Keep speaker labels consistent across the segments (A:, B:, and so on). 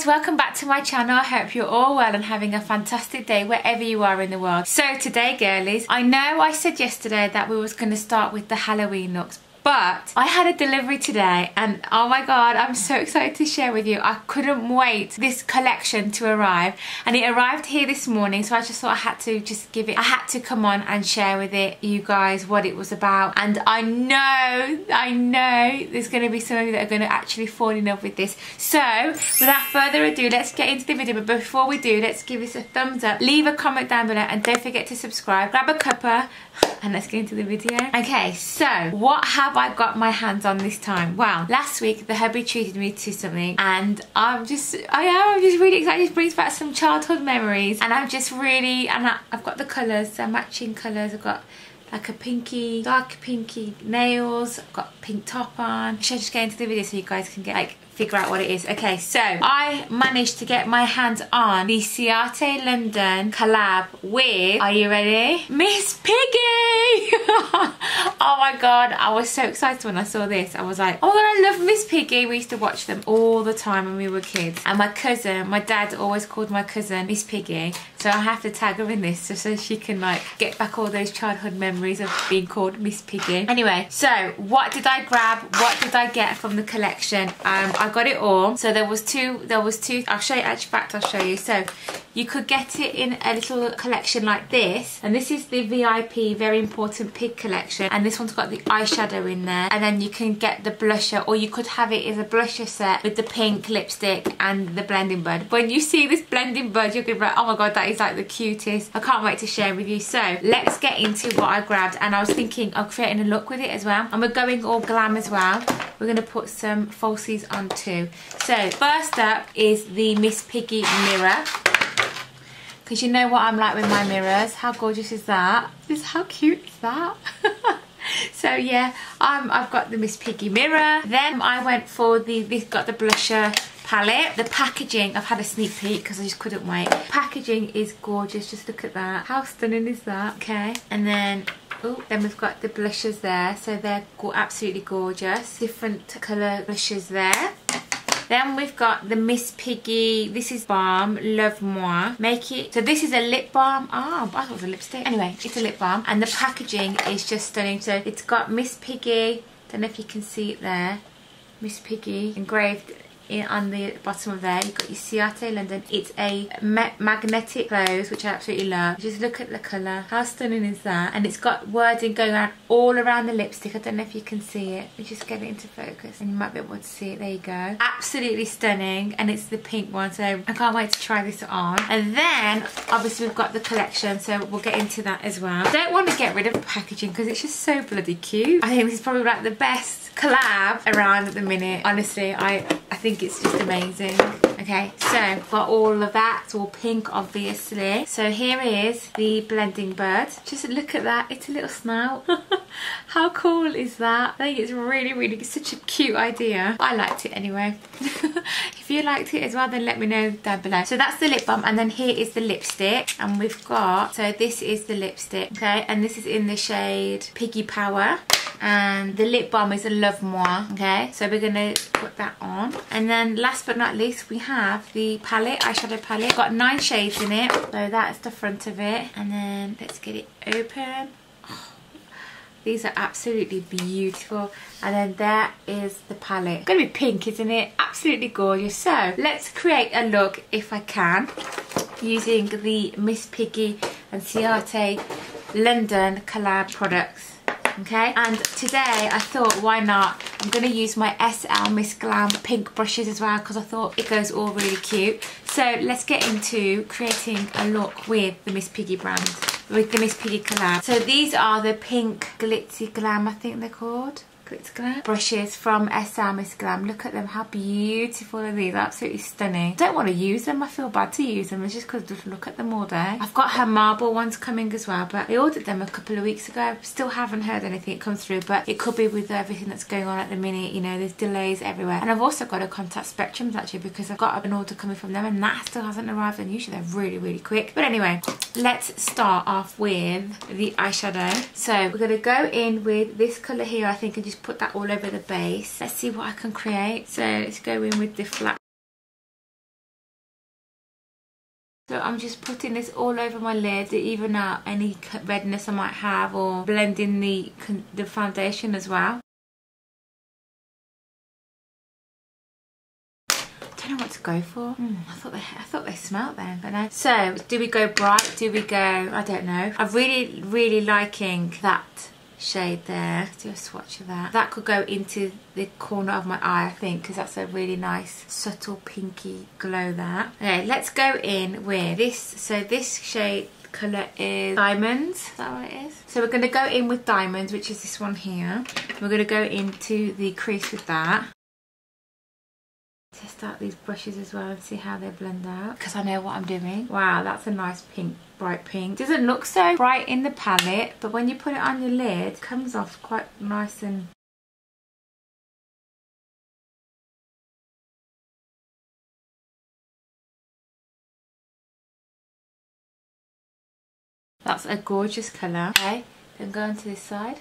A: Welcome back to my channel. I hope you're all well and having a fantastic day wherever you are in the world. So today, girlies, I know I said yesterday that we was going to start with the Halloween looks, but I had a delivery today and oh my god, I'm so excited to share with you. I couldn't wait for this collection to arrive, and it arrived here this morning, so I just thought I had to just give it, I had to come on and share with you guys what it was about. And I know there's going to be some of you that are going to actually fall in love with this. So without further ado, let's get into the video. But before we do, let's give this a thumbs up, leave a comment down below, and don't forget to subscribe. Grab a cuppa and let's get into the video. Okay, so what have I got my hands on this time? Well, last week the hubby treated me to something, and I'm just really excited. It just brings back some childhood memories, and I'm just really, and I've got the colours, so matching colours. I've got like a pinky, dark pinky nails, I've got pink top on. Should I just get into the video so you guys can get like figure out what it is? Okay, so I managed to get my hands on the Ciate London collab with, are you ready? Miss Piggy! Oh my god, I was so excited when I saw this. I was like, oh my god, I love Miss Piggy. We used to watch them all the time when we were kids. And my cousin, my dad always called my cousin Miss Piggy, so I have to tag her in this just so she can like get back all those childhood memories of being called Miss Piggy. Anyway, so what did I grab? What did I get from the collection? I got it all. So there was two, I'll show you, actually fact I'll show you. So you could get it in a little collection like this, and this is the VIP very important pig collection, and this one's got the eyeshadow in there, and then you can get the blusher, or you could have it as a blusher set with the pink lipstick and the blending bud. When you see this blending bud, you're gonna be like, oh my god, that is like the cutest. I can't wait to share with you. So let's get into what I grabbed, and I was thinking of creating a look with it as well, and we're going all glam as well. We're gonna put some falsies on too. So first up is the Miss Piggy mirror, because you know what I'm like with my mirrors. How gorgeous is that? How cute is that? So yeah, I've got the Miss Piggy mirror. Then I went for this got the blusher palette. The packaging, I've had a sneak peek because I just couldn't wait. Packaging is gorgeous, just look at that. How stunning is that? Okay, and then then we've got the blushes there, so they're absolutely gorgeous. Different colour blushes there. Then we've got the Miss Piggy, this is balm, Love Moi. Make it, so this is a lip balm. Oh, I thought it was a lipstick. Anyway, it's a lip balm, and the packaging is just stunning. So it's got Miss Piggy, don't know if you can see it there, Miss Piggy engraved on the bottom of there. You've got your Ciate London. It's a magnetic close, which I absolutely love. Just look at the colour. How stunning is that? And it's got wording going on all around the lipstick. I don't know if you can see it. Let me just get it into focus and you might be able to see it. There you go. Absolutely stunning. And it's the pink one, so I can't wait to try this on. And then obviously we've got the collection, so we'll get into that as well. I don't want to get rid of the packaging because it's just so bloody cute. I think this is probably like the best collab around at the minute. Honestly, I think it's just amazing. Okay, so got all of that. It's all pink, obviously. So here is the blending bud. Just look at that. It's a little snout. How cool is that? I think it's really such a cute idea. I liked it anyway. If you liked it as well, then let me know down below. So that's the lip balm, and then here is the lipstick, and we've got, so this is the lipstick, okay, and this is in the shade Piggy Power. And the lip balm is a Love Moi, okay, so we're gonna put that on. And then last but not least, we have the palette, eyeshadow palette. Got 9 shades in it, so that's the front of it. And then let's get it open. Oh, these are absolutely beautiful. And then there is the palette. It's gonna be pink, isn't it? Absolutely gorgeous. So let's create a look, if I can, using the Miss Piggy and Ciate London collab products. Okay, and today I thought, why not? I'm going to use my SL Miss Glam pink brushes as well, because I thought it goes all really cute. So let's get into creating a look with the Miss Piggy brand, with the Miss Piggy collab. So these are the pink glitzy glam, I think they're called. Glitz Glam. Brushes from SM Miss Glam. Look at them, how beautiful are these, absolutely stunning. Don't want to use them, I feel bad to use them, it's just because I just look at them all day. I've got her marble ones coming as well, but I ordered them a couple of weeks ago. Still haven't heard anything come through, but it could be with everything that's going on at the minute, you know, there's delays everywhere. And I've also got to contact Spectrums actually, because I've got an order coming from them and that still hasn't arrived, and usually they're really quick. But anyway, let's start off with the eyeshadow. So we're going to go in with this colour here, I think, and just put that all over the base. Let's see what I can create. So let's go in with the flat. So I'm just putting this all over my lid to even out any redness I might have, or blending the foundation as well. I don't know what to go for. I thought they smelled then, but no. So do we go bright? Do we go, I don't know. I'm really liking that shade there. Let's do a swatch of that. That could go into the corner of my eye, I think, because that's a really nice subtle pinky glow there. Okay, let's go in with this. So this shade colour is Diamonds. Is that what it is? So we're going to go in with Diamonds, which is this one here. We're going to go into the crease with that. Test out these brushes as well and see how they blend out, because I know what I'm doing. Wow, that's a nice pink, bright pink. Doesn't look so bright in the palette, but when you put it on your lid, it comes off quite nice and... That's a gorgeous colour. Okay, then go on to this side.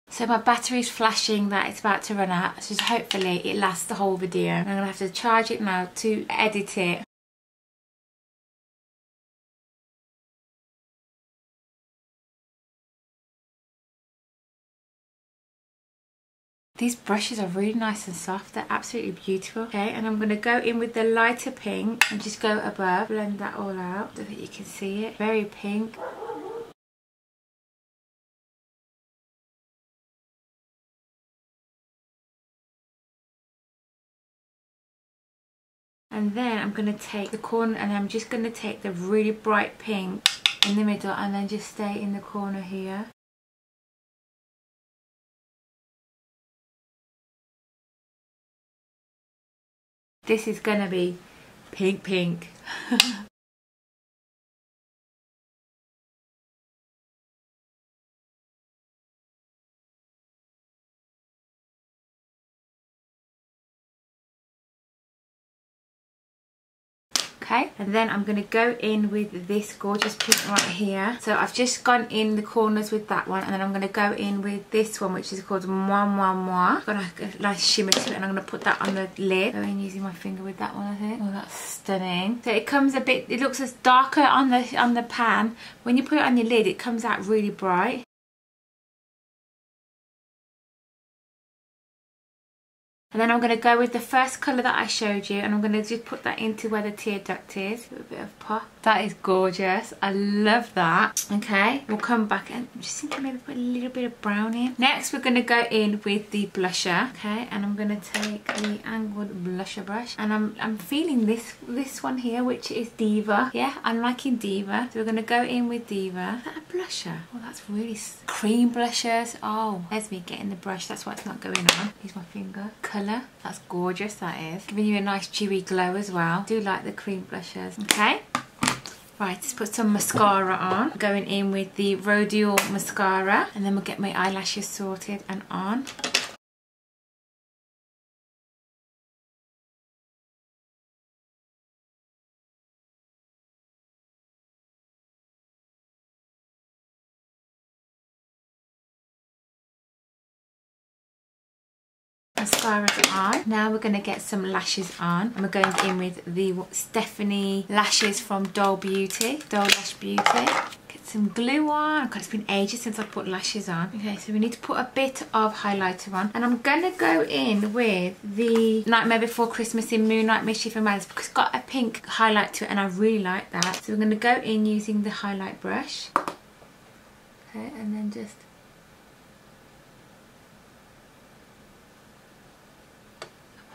A: So my battery's flashing that it's about to run out, so hopefully it lasts the whole video. I'm going to have to charge it now to edit it. These brushes are really nice and soft, they're absolutely beautiful. Okay, and I'm going to go in with the lighter pink and just go above, blend that all out so that you can see it. Very pink. And then I'm going to take the corner and I'm just going to take the really bright pink in the middle and then just stay in the corner here. This is going to be pink. Okay, and then I'm going to go in with this gorgeous pink right here. So I've just gone in the corners with that one, and then I'm going to go in with this one, which is called Moi Moi Moi. Got a nice shimmer to it, and I'm going to put that on the lid. Go in using my finger with that one, I think. Oh, that's stunning. So it comes a bit, it looks as darker on the pan. When you put it on your lid, it comes out really bright. And then I'm going to go with the first colour that I showed you, and I'm going to just put that into where the tear duct is. A bit of pop. That is gorgeous. I love that. Okay, we'll come back and I'm just thinking maybe put a little bit of brown in. Next, we're going to go in with the blusher. Okay, and I'm going to take the angled blusher brush, and I'm feeling this one here, which is Diva. Yeah, I'm liking Diva. So we're going to go in with Diva. Is that a blusher? Oh, that's really cream blushers. Oh, there's me getting the brush. That's why it's not going on. Use my finger. Colour. That's gorgeous, that is. Giving you a nice dewy glow as well. I do like the cream blushers. Okay. Right, let's put some mascara on. Going in with the Rodial mascara, and then we'll get my eyelashes sorted and on. Mascara's on. Now we're going to get some lashes on, and we're going in with the Stephanie lashes from Doll Beauty. Doll Lash Beauty. Get some glue on. God, it's been ages since I put lashes on. Okay, so we need to put a bit of highlighter on, and I'm going to go in with the Nightmare Before Christmas in Moonlight Mischief and Madness, because it's got a pink highlight to it and I really like that. So we're going to go in using the highlight brush. Okay, and then just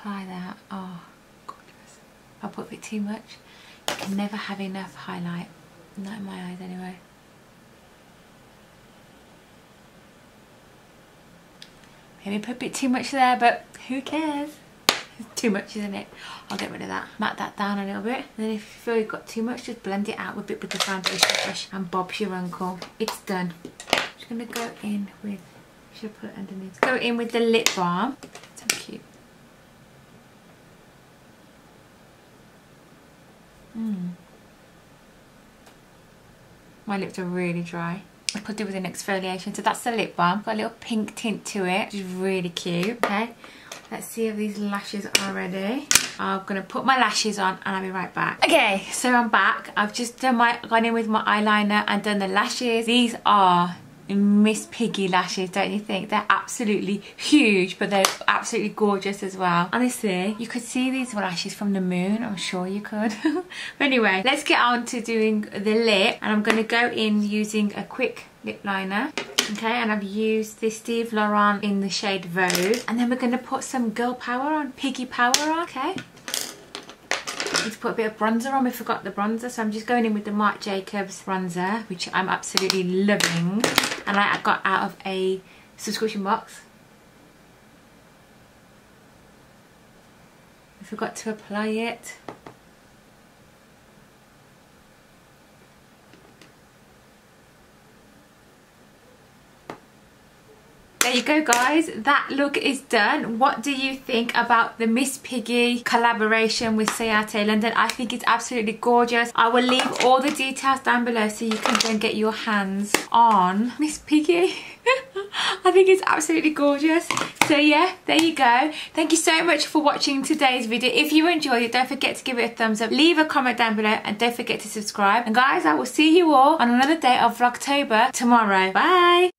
A: apply that. Oh, gorgeous. I'll put a bit too much. You can never have enough highlight. Not in my eyes anyway. Maybe put a bit too much there, but who cares? It's too much, isn't it? I'll get rid of that. Matte that down a little bit. And then if you feel you've got too much, just blend it out a bit with the foundation brush and Bob's your uncle. It's done. I'm just going to go in with, should I put it underneath? Go in with the lip balm. So cute. My lips are really dry. I could do with an exfoliation. So that's the lip balm. Got a little pink tint to it, which is really cute. Okay, let's see if these lashes are ready. I'm gonna put my lashes on and I'll be right back. Okay, so I'm back. I've just done gone in with my eyeliner and done the lashes. These are Miss Piggy lashes, don't you think? They're absolutely huge, but they're absolutely gorgeous as well. Honestly, you could see these lashes from the moon. I'm sure you could. But anyway, let's get on to doing the lip. And I'm going to go in using a quick lip liner. Okay, and I've used this Steve Laurent in the shade Vogue. And then we're going to put some girl power on, Piggy power on, okay? Need to put a bit of bronzer on. We forgot the bronzer, so I'm just going in with the Marc Jacobs bronzer, which I'm absolutely loving, and I got out of a subscription box. I forgot to apply it. There you go, guys. That look is done. What do you think about the Miss Piggy collaboration with Ciate London? I think it's absolutely gorgeous. I will leave all the details down below so you can go and get your hands on Miss Piggy. I think it's absolutely gorgeous. So yeah, there you go. Thank you so much for watching today's video. If you enjoyed it, don't forget to give it a thumbs up, leave a comment down below, and don't forget to subscribe. And guys, I will see you all on another day of Vlogtober tomorrow. Bye.